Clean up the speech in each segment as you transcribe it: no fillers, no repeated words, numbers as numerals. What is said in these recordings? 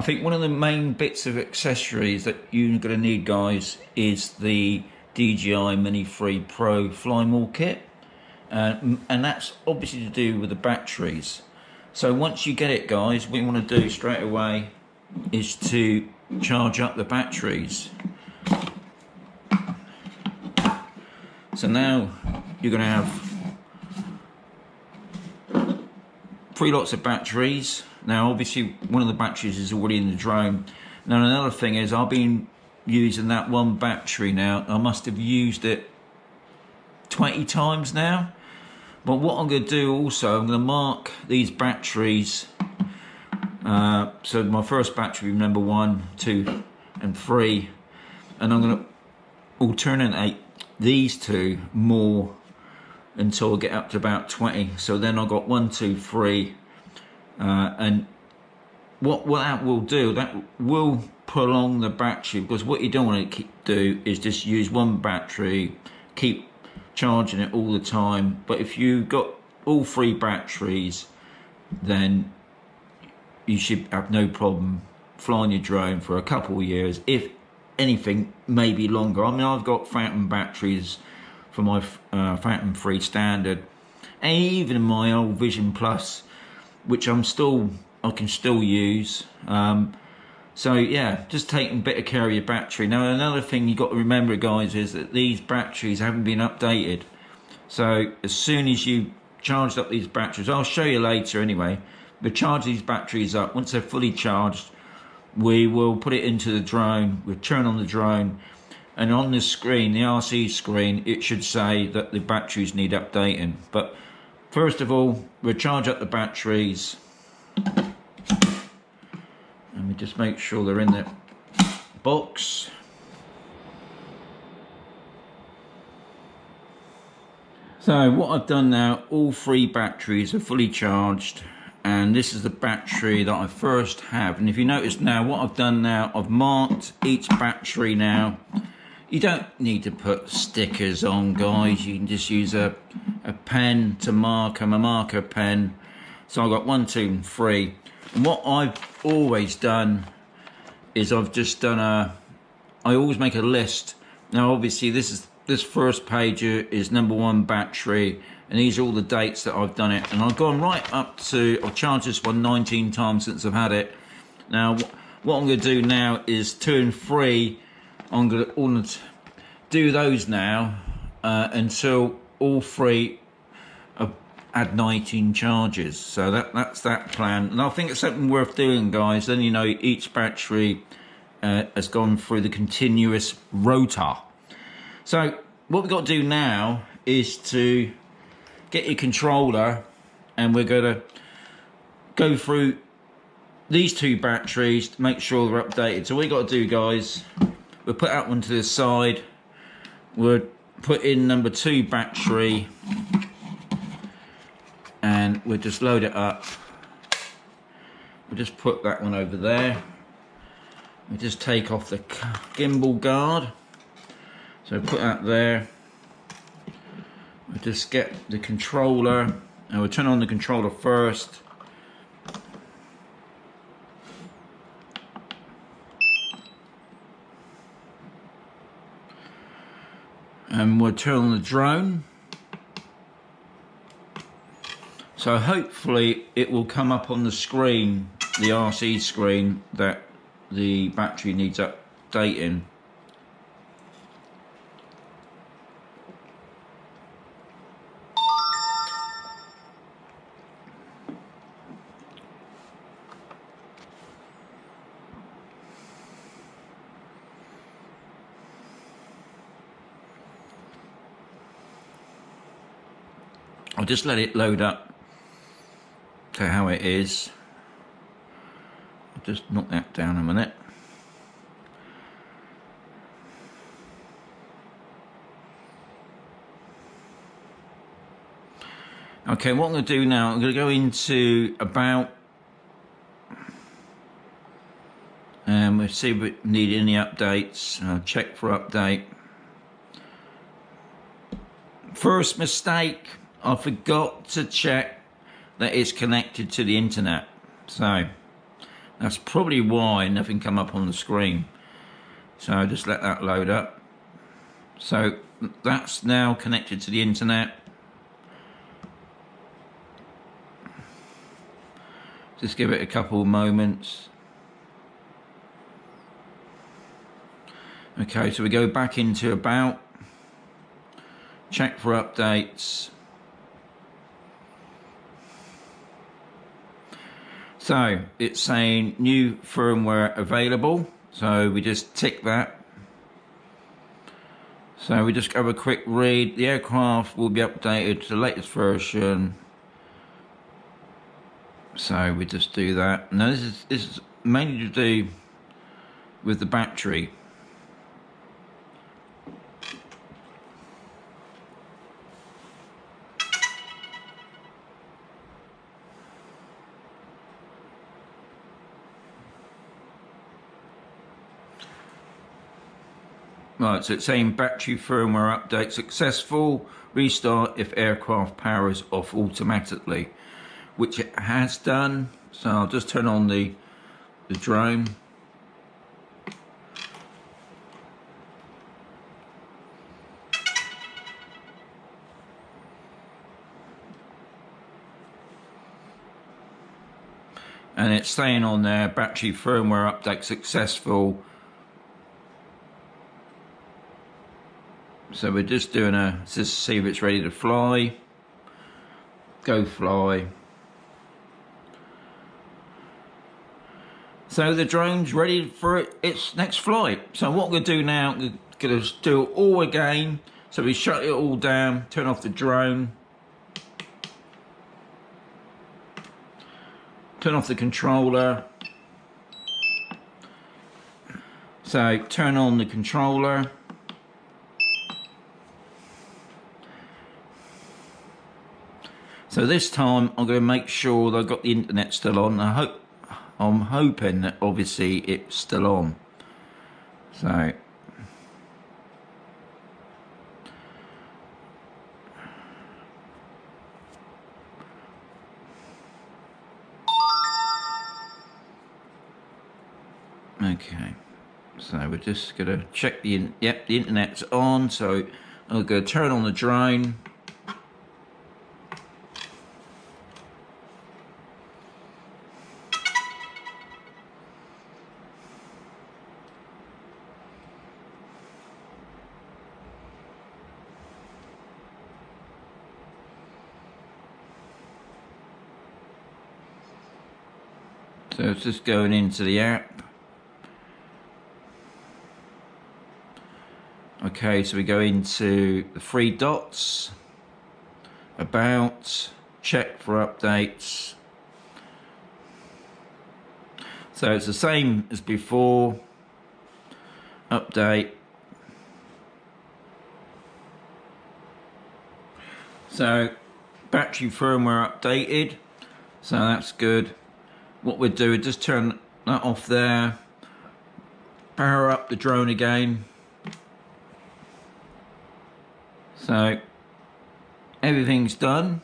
think one of the main bits of accessories that you're going to need, guys, is the DJI Mini 3 Pro Fly More kit, and that's obviously to do with the batteries. So once you get it, guys, what you want to do straight away is to charge up the batteries. So now you're going to have 3 lots of batteries. Now obviously one of the batteries is already in the drone. Now another thing is, I've been using that one battery now. I must have used it 20 times now. But what I'm going to do also, I'm going to mark these batteries. So my first battery, number 1, 2 and 3, and I'm going to alternate these two more until I get up to about 20. So then I've got 1, 2, 3, and what that will do, that will prolong the battery, because what you don't want to do is just use one battery, keep charging it all the time. But if you've got all 3 batteries, then you should have no problem flying your drone for a couple of years, if anything, maybe longer. I mean, I've got phantom batteries for my Phantom 3 standard, and even my old Vision Plus, which I can still use. So yeah, just taking a bit of care of your battery. Now another thing you got to remember, guys, is that these batteries haven't been updated. So as soon as you charged up these batteries, I'll show you later anyway, but charge these batteries up. Once they're fully charged, we will put it into the drone, we'll turn on the drone, and on the screen, the RC screen, it should say that the batteries need updating. But first of all, we'll charge up the batteries. Let me just make sure they're in the box. So what I've done now, all 3 batteries are fully charged, and this is the battery that I first have. And if you notice now, what I've done now, I've marked each battery now. You don't need to put stickers on, guys. You can just use a pen to mark them, a marker pen. So I've got 1, 2 and 3. And what I've always done is I've just done I always make a list. Now obviously this first page here is number 1 battery, and these are all the dates that I've done it. And I've gone right up to, I've charged this one 19 times since I've had it. Now what I'm going to do now is 2 and 3. I'm going to do those now until all 3 have had 19 charges. So that's that plan, and I think it's something worth doing, guys. Then you know each battery has gone through the continuous rotor. So what we've got to do now is to get your controller, and we're going to go through these 2 batteries to make sure they're updated. So what you got to do, guys, we'll put that one to the side. We'll put in number 2 battery, and we'll just load it up. We'll just put that one over there. We'll just take off the gimbal guard. So put that there. We'll just get the controller, and we'll turn on the controller first. And we'll turn on the drone. So hopefully it will come up on the screen, the RC screen, that the battery needs updating. I'll just let it load up to how it is. I'll just knock that down a minute. Okay, what I'm going to do now, I'm going to go into about, and we'll see if we need any updates. Check for update. First mistake, I forgot to check that it's connected to the internet. So That's probably why nothing come up on the screen. So just let that load up. So that's now connected to the internet. Just give it a couple of moments. Okay, so we go back into About, check for updates. So it's saying new firmware available, so we just tick that. So we just have a quick read. The aircraft will be updated to the latest version. So we just do that. Now this is mainly to do with the battery. Right, so it's saying battery firmware update successful. Restart if aircraft power is off automatically, which it has done. So I'll just turn on the drone. And it's saying on there, battery firmware update successful. So we're just doing just to see if it's ready to fly. Go fly. So the drone's ready for its next flight. So what we're going to do now, we're going to do it all again. So we shut it all down, turn off the drone. Turn off the controller. So turn on the controller. So this time I'm going to make sure that I've got the internet still on. I'm hoping that obviously it's still on. So okay. So we're just going to check the internet's on. So I'm going to turn on the drone. So it's just going into the app. Okay, so we go into the three dots, About, check for updates. So it's the same as before, update. So battery firmware updated, so that's good. What we'll do is just turn that off there, power up the drone again. So everything's done.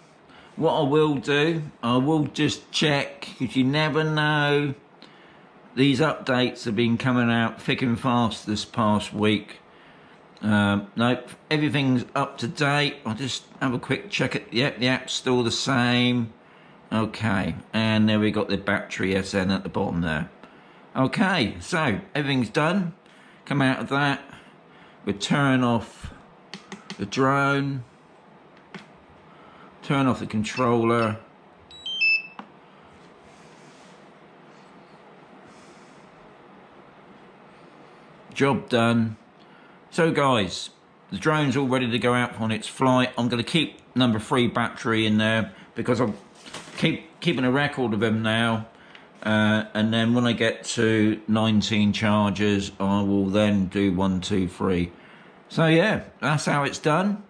What I will do, I will just check, because you never know. These updates have been coming out thick and fast this past week. Nope, everything's up to date. I'll just have a quick check it. Yep, the app's still the same. Okay, and there we got the battery SN at the bottom there. Okay, so everything's done. Come out of that. We turn off the drone. Turn off the controller. Job done. So guys, the drone's all ready to go out on its flight. I'm going to keep number 3 battery in there because I'm keeping a record of them now, and then when I get to 19 charges I will then do 1, 2, 3. So yeah, that's how it's done.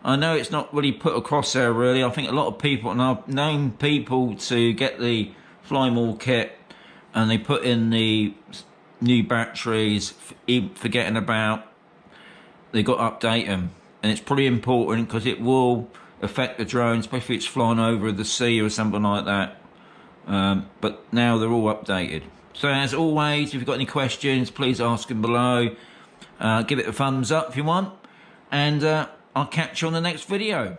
I know it's not really put across there really. I think a lot of people, and I've known people to get the Fly More kit and they put in the new batteries, forgetting about they got to update them, and it's pretty important because it will affect the drone, especially if it's flying over the sea or something like that. But now they're all updated. So as always, if you've got any questions, please ask them below. Give it a thumbs up if you want, and I'll catch you on the next video.